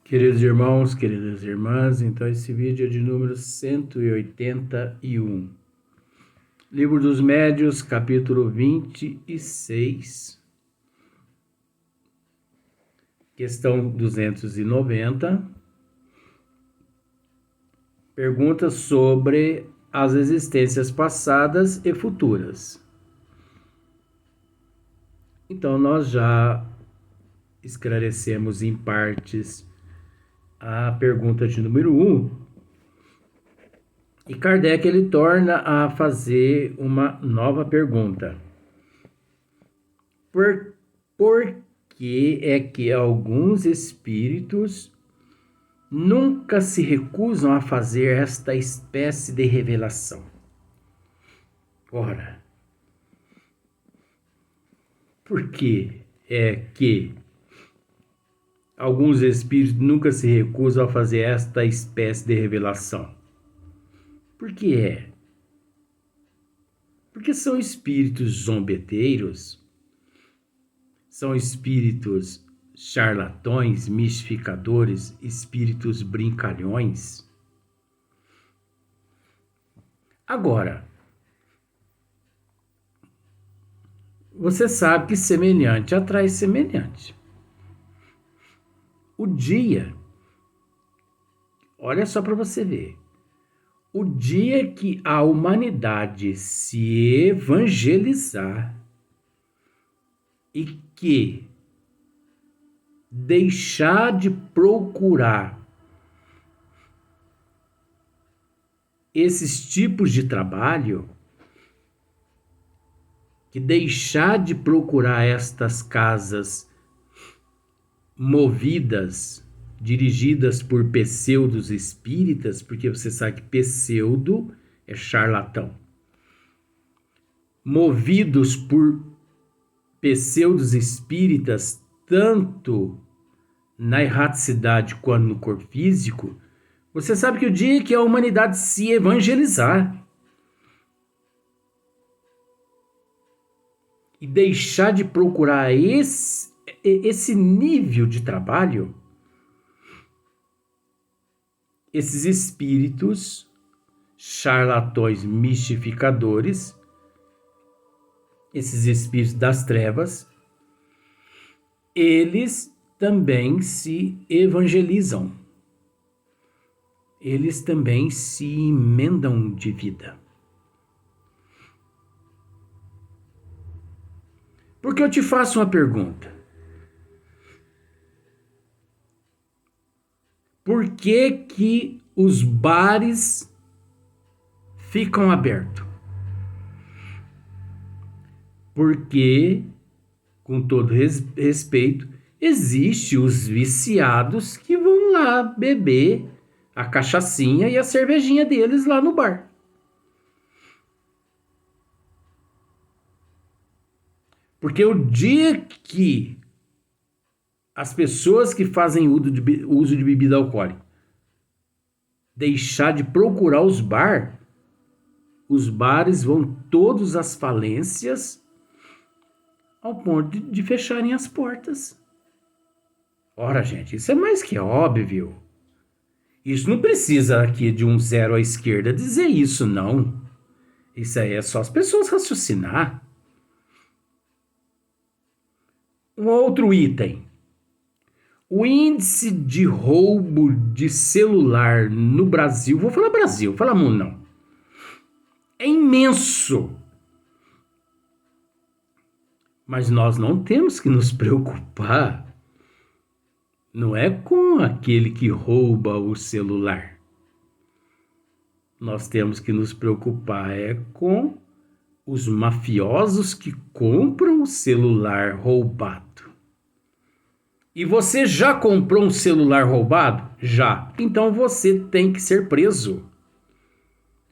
Queridos irmãos, queridas irmãs, então esse vídeo é de número 181. Livro dos Médiuns, capítulo 26, questão 290. Perguntas sobre as existências passadas e futuras. Então nós já esclarecemos em partes a pergunta de número 1, e Kardec ele torna a fazer uma nova pergunta. Por que é que alguns espíritos nunca se recusam a fazer esta espécie de revelação? Ora, por que é que alguns espíritos nunca se recusam a fazer esta espécie de revelação? Por que é? Porque são espíritos zombeteiros, são espíritos charlatões, mistificadores, espíritos brincalhões. Agora, você sabe que semelhante atrai semelhante. O dia, olha só para você ver, o dia que a humanidade se evangelizar e que deixar de procurar esses tipos de trabalho, que deixar de procurar estas casas movidas, dirigidas por pseudos espíritas, porque você sabe que pseudo é charlatão, movidos por pseudos espíritas, tanto na erraticidade quanto no corpo físico. Você sabe que o dia que a humanidade se evangelizar e deixar de procurar esse nível de trabalho, esses espíritos charlatões mistificadores, esses espíritos das trevas, eles também se evangelizam. Eles também se emendam de vida. Porque eu te faço uma pergunta. Por que os bares ficam abertos? Porque, com todo respeito, existem os viciados que vão lá beber a cachaçinha e a cervejinha deles lá no bar. Porque o dia que as pessoas que fazem uso de bebida alcoólica deixar de procurar os bares vão todos às falências, ao ponto de fecharem as portas. Ora, gente, isso é mais que óbvio. Isso não precisa aqui de um zero à esquerda dizer isso, não. Isso aí é só as pessoas raciocinar. Um outro item. O índice de roubo de celular no Brasil, vou falar Brasil, vou falar mundo não, é imenso. Mas nós não temos que nos preocupar, não é com aquele que rouba o celular. Nós temos que nos preocupar com os mafiosos que compram o celular roubado. E você já comprou um celular roubado? Já. Então você tem que ser preso.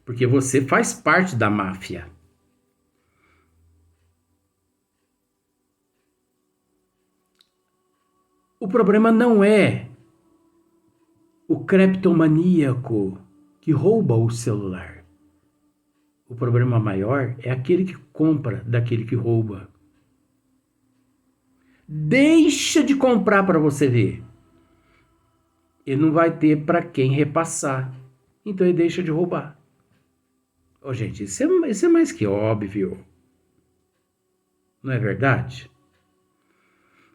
Porque você faz parte da máfia. O problema não é o creptomaníaco que rouba o celular. O problema maior é aquele que compra daquele que rouba. Deixa de comprar para você ver. ele não vai ter para quem repassar. Então ele deixa de roubar. Ô, gente, isso é mais que óbvio. Não é verdade?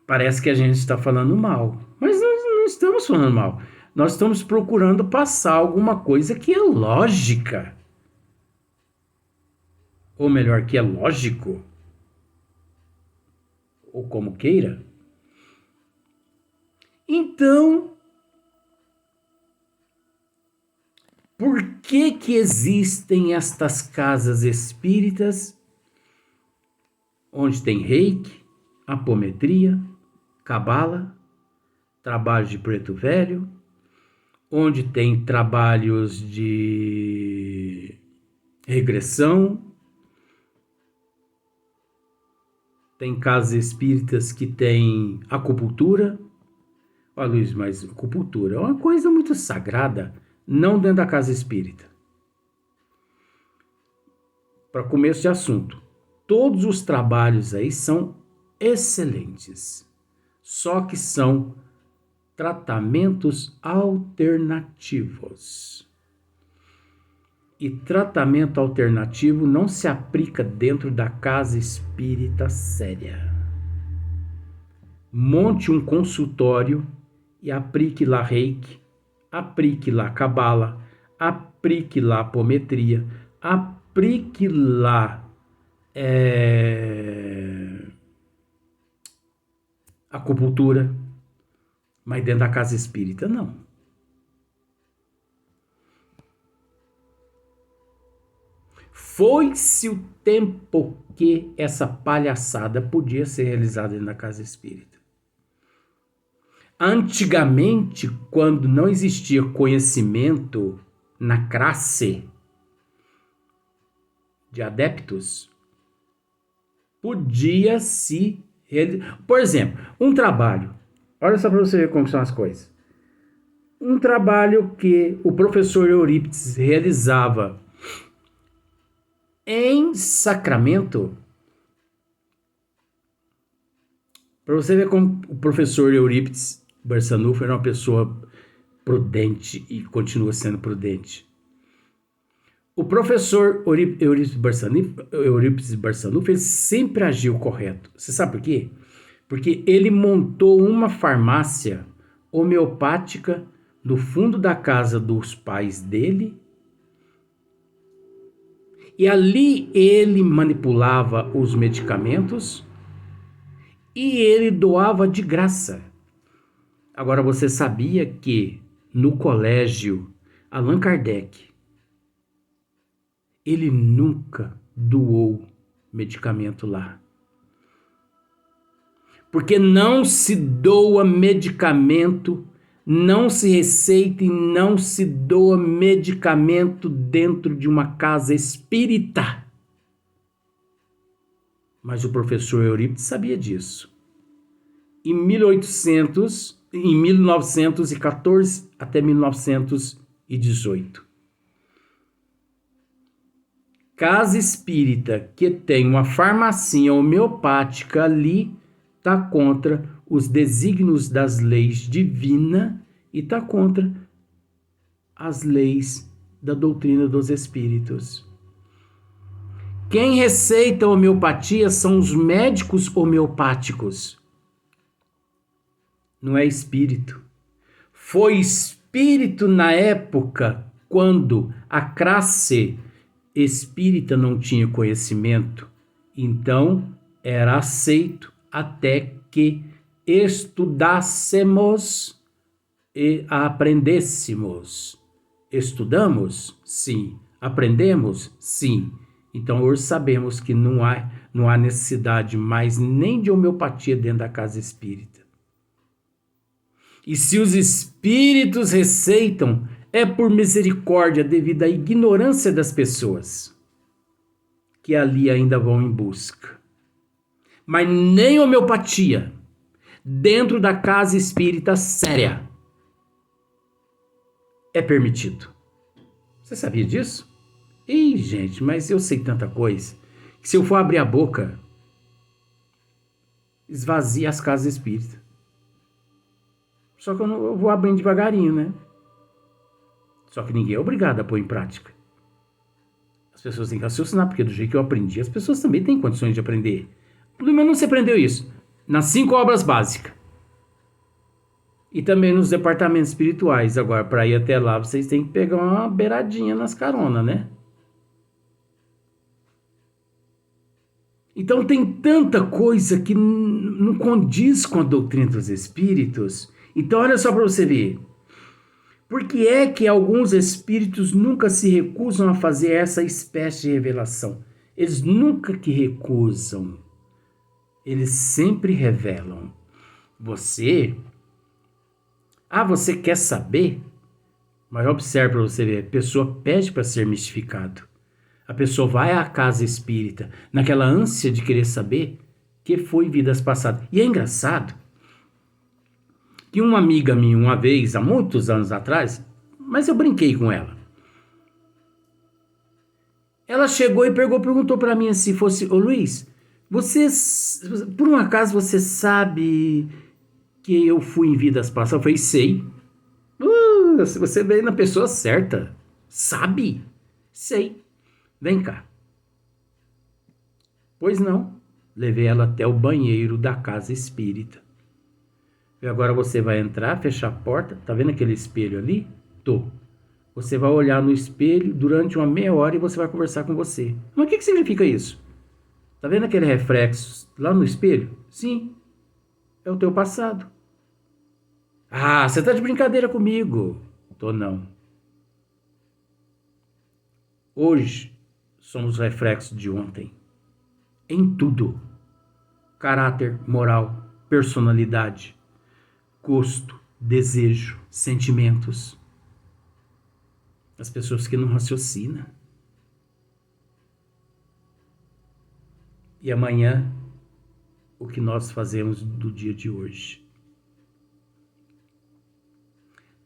Parece que a gente está falando mal. Mas nós não estamos falando mal. Nós estamos procurando passar alguma coisa que é lógica. Ou melhor, que é lógico. Ou como queira. Então, por que que existem estas casas espíritas onde tem reiki, apometria, cabala, trabalho de preto velho, onde tem trabalhos de regressão, tem casas espíritas que tem acupuntura. Olha, Luiz, mas acupuntura é uma coisa muito sagrada, não dentro da casa espírita. Para começo de assunto, todos os trabalhos aí são excelentes, só que são tratamentos alternativos. E tratamento alternativo não se aplica dentro da casa espírita séria. Monte um consultório e aplique lá reiki, aplique lá cabala, aplique lá apometria, aplique lá acupuntura, mas dentro da casa espírita não. Foi-se o tempo que essa palhaçada podia ser realizada dentro da casa espírita. Antigamente, quando não existia conhecimento na classe de adeptos, podia-se... Por exemplo, um trabalho. Olha só para você ver como são as coisas. Um trabalho que o professor Eurípides realizava em Sacramento, para você ver como o professor Eurípides Barçanufo era uma pessoa prudente e continua sendo prudente. O professor Eurípides Barçanufo ele sempre agiu correto. Você sabe por quê? Porque ele montou uma farmácia homeopática no fundo da casa dos pais dele. E ali ele manipulava os medicamentos e ele doava de graça. Agora, você sabia que no colégio Allan Kardec, ele nunca doou medicamento lá? Porque não se doa medicamento, não se receita e não se doa medicamento dentro de uma casa espírita. Mas o professor Eurípides sabia disso. Em 1914 até 1918. Casa espírita que tem uma farmacinha homeopática ali está contra os desígnios das leis divinas e está contra as leis da doutrina dos espíritos. Quem receita homeopatia são os médicos homeopáticos. Não é espírito. Foi espírito na época quando a classe espírita não tinha conhecimento. Então era aceito até que estudássemos e aprendêssemos. Estudamos? Sim. Aprendemos? Sim. Então hoje sabemos que não há necessidade mais nem de homeopatia dentro da casa espírita. E se os espíritos receitam, é por misericórdia devido à ignorância das pessoas que ali ainda vão em busca. Mas nem homeopatia dentro da casa espírita séria é permitido. Você sabia disso? Ih, gente, mas eu sei tanta coisa que se eu for abrir a boca, esvazia as casas espíritas. Só que eu vou abrindo devagarinho, né? Só que ninguém é obrigado a pôr em prática. As pessoas têm que raciocinar, porque do jeito que eu aprendi, as pessoas também têm condições de aprender. Pelo menos você aprendeu isso nas 5 obras básicas. E também nos departamentos espirituais. Agora, para ir até lá, vocês têm que pegar uma beiradinha nas caronas, né? Então tem tanta coisa que não condiz com a doutrina dos espíritos. Então olha só para você ver. Por que é que alguns espíritos nunca se recusam a fazer essa espécie de revelação? Eles nunca que recusam. Eles sempre revelam. Você quer saber? Mas observe para você ver. A pessoa pede para ser mistificado. A pessoa vai à casa espírita naquela ânsia de querer saber que foi vidas passadas. E é engraçado que uma amiga minha, uma vez, há muitos anos atrás, mas eu brinquei com ela. Ela chegou e perguntou para mim assim, ô Luiz, por um acaso você sabe que eu fui em vidas passadas? Eu falei, sei. Você veio na pessoa certa. Sabe? Sei. Vem cá. Pois não. Levei ela até o banheiro da casa espírita. E agora você vai entrar, fechar a porta. Tá vendo aquele espelho ali? Tô. Você vai olhar no espelho durante uma meia hora e você vai conversar com você. Mas o que significa isso? Tá vendo aquele reflexo lá no espelho? Sim. É o teu passado. Ah, você tá de brincadeira comigo. Tô não. Hoje somos reflexos de ontem. Em tudo. Caráter, moral, personalidade, gosto, desejo, sentimentos. As pessoas que não raciocinam. E amanhã, o que nós fazemos do dia de hoje.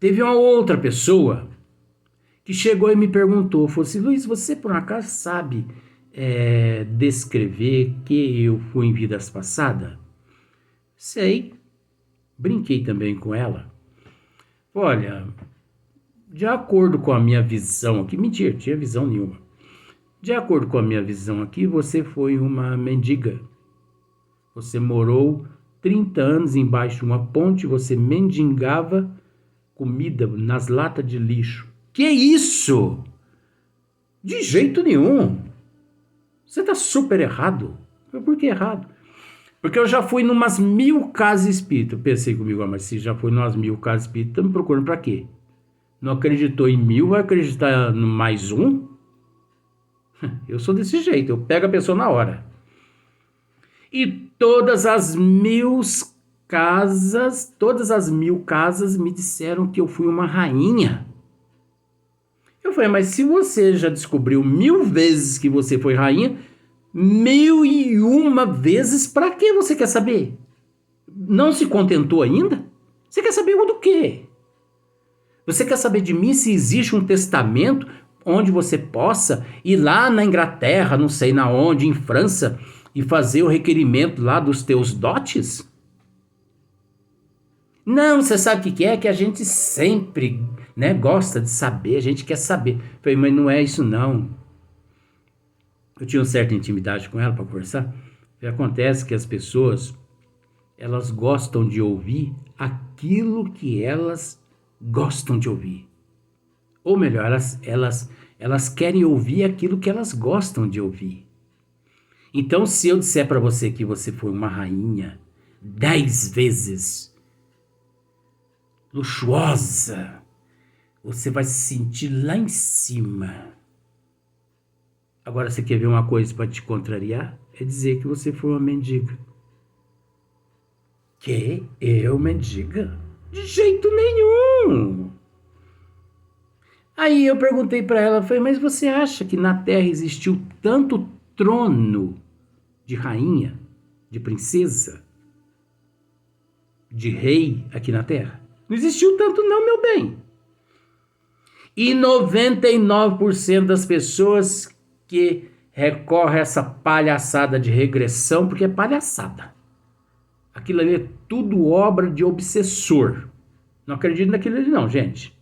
Teve uma outra pessoa que chegou e me perguntou, falou assim, Luiz, você por acaso sabe descrever que eu fui em vidas passadas? Sei. Brinquei também com ela. Olha, de acordo com a minha visão aqui, mentira, não tinha visão nenhuma. De acordo com a minha visão aqui, você foi uma mendiga. Você morou 30 anos embaixo de uma ponte, você mendigava comida nas latas de lixo. Que isso? De jeito nenhum. Você tá super errado. Por que errado? Porque eu já fui numas 1000 casas espíritas. Pensei comigo, mas se já fui numas 1000 casas espíritas, tá me procurando pra quê? Não acreditou em 1000, vai acreditar no mais um? Eu sou desse jeito, eu pego a pessoa na hora. E todas as 1000 casas me disseram que eu fui uma rainha. Eu falei, mas se você já descobriu 1000 vezes que você foi rainha, 1001 vezes, pra que você quer saber? Não se contentou ainda? Você quer saber do quê? Você quer saber de mim se existe um testamento onde você possa ir lá na Inglaterra, não sei na onde, em França, e fazer o requerimento lá dos teus dotes? Não, você sabe o que é? Que a gente sempre, gosta de saber, a gente quer saber. Eu falei, mas não é isso não. Eu tinha uma certa intimidade com ela para conversar. E acontece que as pessoas, elas gostam de ouvir aquilo que elas gostam de ouvir. Ou melhor, elas querem ouvir aquilo que elas gostam de ouvir. Então, se eu disser para você que você foi uma rainha 10 vezes luxuosa, você vai se sentir lá em cima. Agora, você quer ver uma coisa para te contrariar? É dizer que você foi uma mendiga. Que? Eu, mendiga? De jeito nenhum! Aí eu perguntei para ela, falei, mas você acha que na Terra existiu tanto trono de rainha, de princesa, de rei aqui na Terra? Não existiu tanto não, meu bem. E 99% das pessoas que recorrem a essa palhaçada de regressão, porque é palhaçada. Aquilo ali é tudo obra de obsessor. Não acredito naquilo ali não, gente.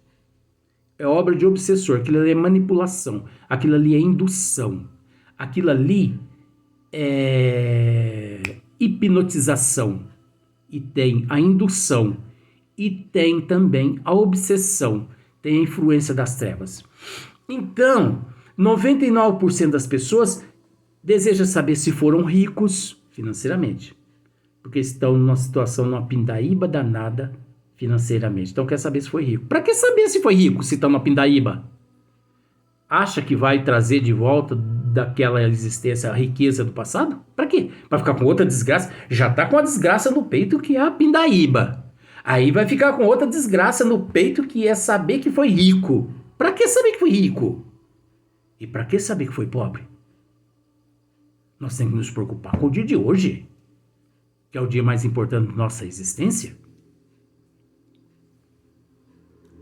É obra de obsessor, aquilo ali é manipulação, aquilo ali é indução, aquilo ali é hipnotização, e tem a indução, e tem também a obsessão, tem a influência das trevas. Então, 99% das pessoas deseja saber se foram ricos financeiramente, porque estão numa situação, numa pindaíba danada financeiramente. Então quer saber se foi rico. Para que saber se foi rico se estão numa pindaíba? Acha que vai trazer de volta daquela existência a riqueza do passado? Para quê? Para ficar com outra desgraça? Já tá com a desgraça no peito que é a pindaíba. Aí vai ficar com outra desgraça no peito que é saber que foi rico. Para que saber que foi rico? E para que saber que foi pobre? Nós temos que nos preocupar com o dia de hoje, que é o dia mais importante da nossa existência.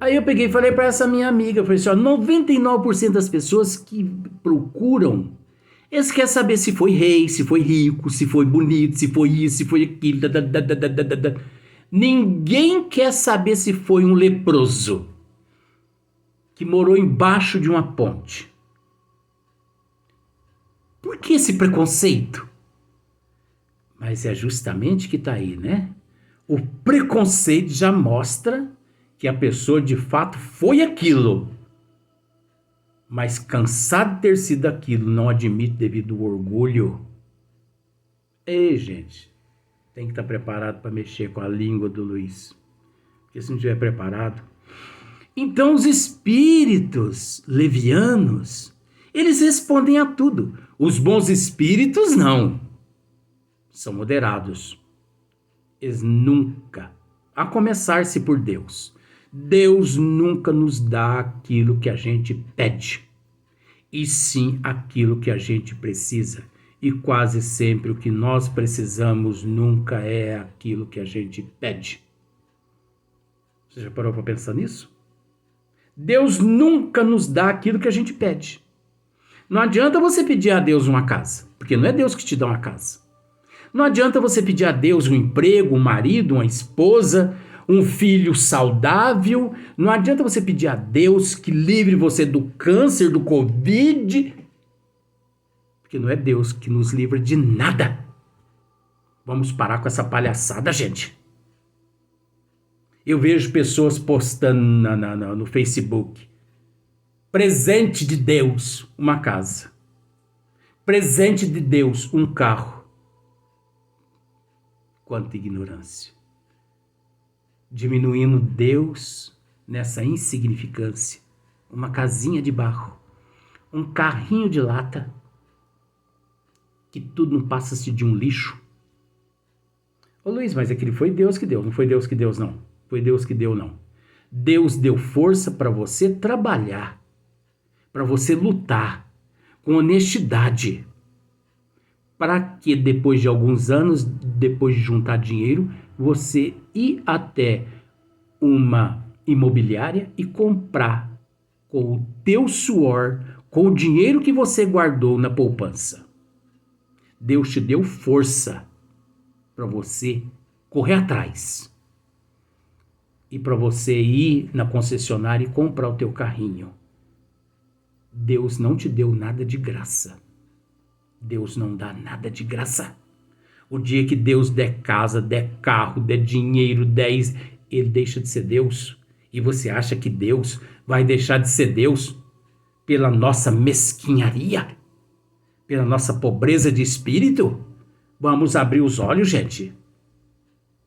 Aí eu peguei e falei para essa minha amiga, eu falei assim, ó, 99% das pessoas que procuram, eles querem saber se foi rei, se foi rico, se foi bonito, se foi isso, se foi aquilo. Ninguém quer saber se foi um leproso que morou embaixo de uma ponte. Por que esse preconceito? Mas é justamente que está aí, né? O preconceito já mostra que a pessoa de fato foi aquilo, mas cansado de ter sido aquilo, não admite devido ao orgulho. Ei, gente, tem que estar preparado para mexer com a língua do Luiz, porque se não estiver preparado... Então os espíritos levianos, eles respondem a tudo. Os bons espíritos não, são moderados. Eles nunca, a começar-se por Deus, Deus nunca nos dá aquilo que a gente pede, e sim aquilo que a gente precisa. E quase sempre o que nós precisamos nunca é aquilo que a gente pede. Você já parou para pensar nisso? Deus nunca nos dá aquilo que a gente pede. Não adianta você pedir a Deus uma casa, porque não é Deus que te dá uma casa. Não adianta você pedir a Deus um emprego, um marido, uma esposa, um filho saudável. Não adianta você pedir a Deus que livre você do câncer, do Covid, porque não é Deus que nos livra de nada. Vamos parar com essa palhaçada, gente. Eu vejo pessoas postando no Facebook: presente de Deus, uma casa. Presente de Deus, um carro. Quanta ignorância. Diminuindo Deus nessa insignificância. Uma casinha de barro, um carrinho de lata, que tudo não passa-se de um lixo. Ô Luiz, mas aquele foi Deus que deu, não foi Deus que deu não. Foi Deus que deu não. Deus deu força para você trabalhar, para você lutar com honestidade, para que depois de alguns anos, depois de juntar dinheiro, você ir até uma imobiliária e comprar com o teu suor, com o dinheiro que você guardou na poupança. Deus te deu força para você correr atrás e para você ir na concessionária e comprar o teu carrinho. Deus não te deu nada de graça. Deus não dá nada de graça. O dia que Deus der casa, der carro, der dinheiro, ele deixa de ser Deus. E você acha que Deus vai deixar de ser Deus pela nossa mesquinharia? Pela nossa pobreza de espírito? Vamos abrir os olhos, gente.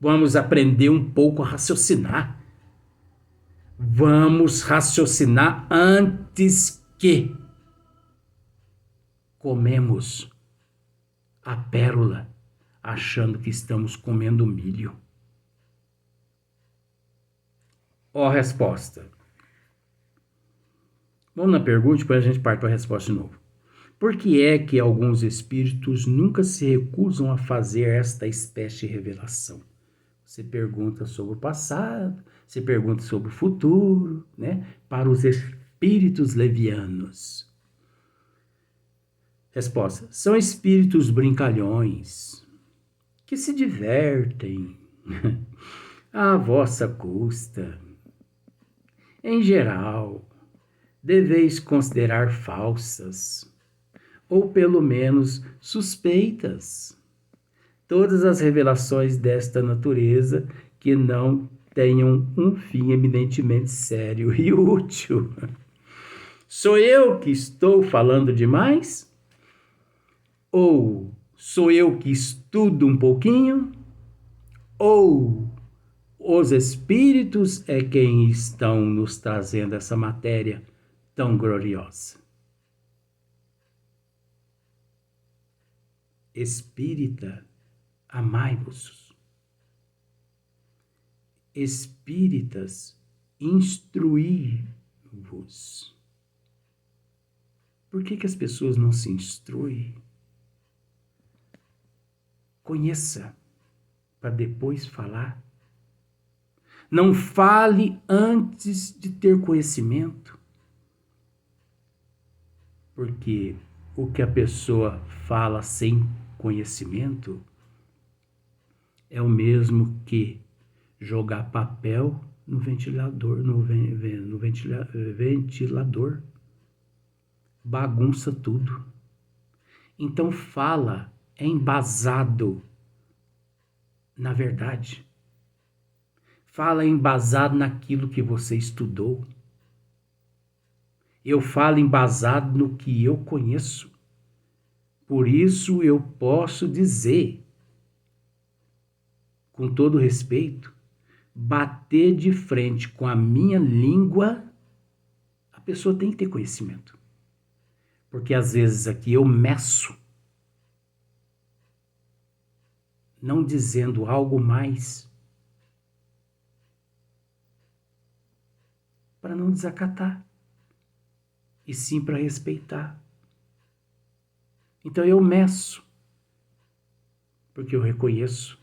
Vamos aprender um pouco a raciocinar. Vamos raciocinar antes que comemos a pérola, achando que estamos comendo milho. Ó a resposta. Vamos na pergunta, depois a gente parte para a resposta de novo. Por que é que alguns espíritos nunca se recusam a fazer esta espécie de revelação? Você pergunta sobre o passado, você pergunta sobre o futuro, né? Para os espíritos levianos. Resposta: são espíritos brincalhões, que se divertem. à vossa custa. Em geral, deveis considerar falsas, ou pelo menos suspeitas, todas as revelações desta natureza que não tenham um fim eminentemente sério e útil. Sou eu que estou falando demais? Ou sou eu que estudo um pouquinho? Ou os espíritos é quem estão nos trazendo essa matéria tão gloriosa? Espírita, amai-vos. Espíritas, instruí-vos. Por que as pessoas não se instruem? Conheça, para depois falar. Não fale antes de ter conhecimento. Porque o que a pessoa fala sem conhecimento é o mesmo que jogar papel no ventilador, ventilador. Bagunça tudo. Então fala é embasado na verdade. Fala embasado naquilo que você estudou. Eu falo embasado no que eu conheço. Por isso eu posso dizer, com todo respeito, bater de frente com a minha língua, a pessoa tem que ter conhecimento. Porque às vezes aqui eu meço, não dizendo algo mais, para não desacatar, e sim para respeitar. Então eu meço, porque eu reconheço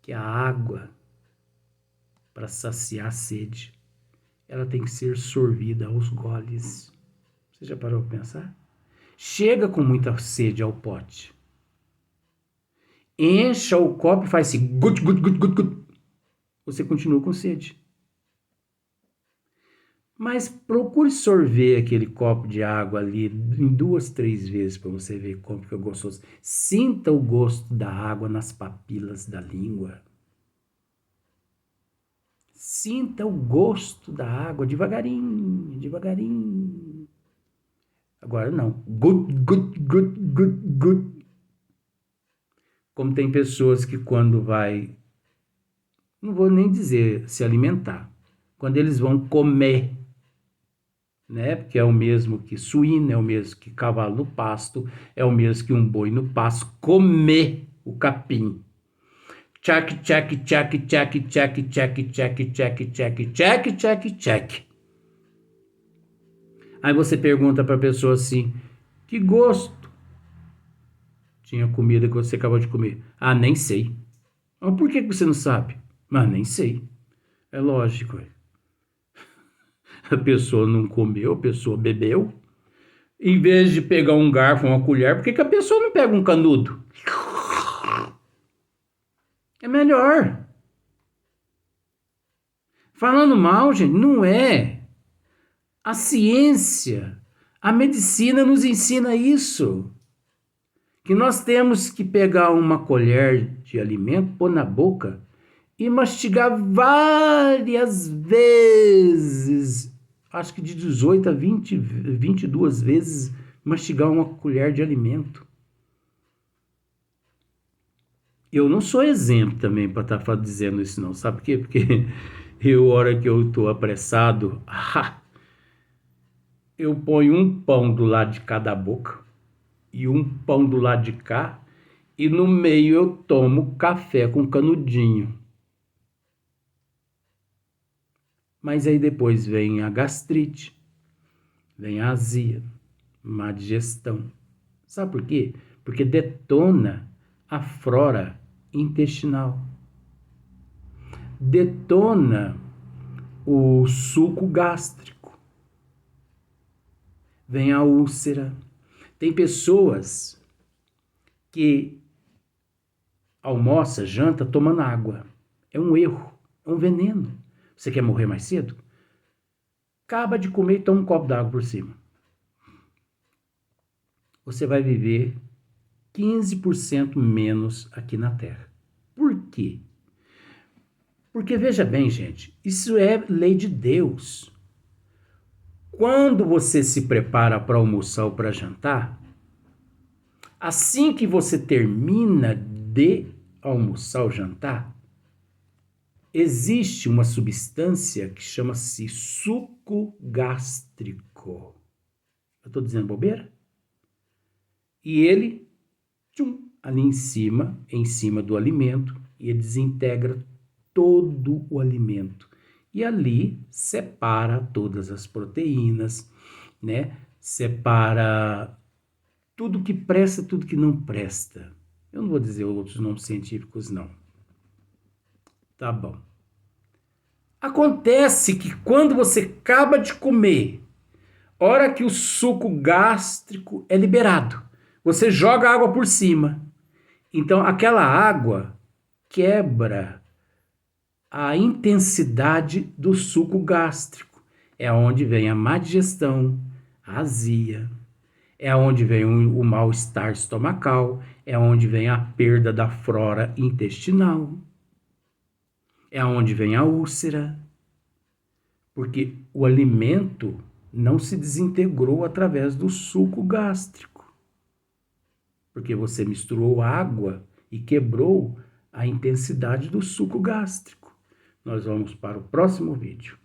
que a água, para saciar a sede, ela tem que ser sorvida aos goles. Você já parou para pensar? Chega com muita sede ao pote. Encha o copo e faz assim, gut, gut, gut, gut, gut. Você continua com sede. Mas procure sorver aquele copo de água ali em 2, 3 vezes para você ver como fica gostoso. Sinta o gosto da água nas papilas da língua. Sinta o gosto da água devagarinho, devagarinho. Agora não. Gut, gut, gut, gut, gut. Como tem pessoas que quando vai, não vou nem dizer se alimentar, quando eles vão comer, né? Porque é o mesmo que suíno, é o mesmo que cavalo no pasto, é o mesmo que um boi no pasto, comer o capim. Check, check, check, check, check, check, check, check, check, check, check, check. Aí você pergunta para a pessoa assim, que gosto tinha a comida que você acabou de comer? Ah, nem sei. Mas por que você não sabe? Mas nem sei. É lógico. A pessoa não comeu, a pessoa bebeu. Em vez de pegar um garfo, uma colher, por que a pessoa não pega um canudo? É melhor. Falando mal, gente, não é. A ciência, a medicina nos ensina isso. Que nós temos que pegar uma colher de alimento, pôr na boca e mastigar várias vezes. Acho que de 18 a 22 vezes mastigar uma colher de alimento. Eu não sou exemplo também para estar dizendo isso não, sabe por quê? Porque eu, hora que eu estou apressado, eu ponho um pão do lado de cada boca e um pão do lado de cá e no meio eu tomo café com canudinho. Mas aí depois vem a gastrite, vem a azia, má digestão. Sabe por quê? Porque detona a flora intestinal. Detona o suco gástrico. Vem a úlcera. Tem pessoas que almoça, janta tomando água. É um erro, é um veneno. Você quer morrer mais cedo? Acaba de comer e toma um copo d'água por cima. Você vai viver 15% menos aqui na Terra. Por quê? Porque veja bem, gente, isso é lei de Deus. Quando você se prepara para almoçar ou para jantar, assim que você termina de almoçar ou jantar, existe uma substância que chama-se suco gástrico. Eu estou dizendo bobeira? E ele, ali em cima do alimento, e ele desintegra todo o alimento. E ali separa todas as proteínas, né? Separa tudo que presta, tudo que não presta. Eu não vou dizer outros nomes científicos, não. Tá bom. Acontece que quando você acaba de comer, hora que o suco gástrico é liberado, você joga água por cima. Então aquela água quebra a intensidade do suco gástrico. É onde vem a má digestão, a azia, é onde vem o mal-estar estomacal, é onde vem a perda da flora intestinal, é onde vem a úlcera, porque o alimento não se desintegrou através do suco gástrico, porque você misturou água e quebrou a intensidade do suco gástrico. Nós vamos para o próximo vídeo.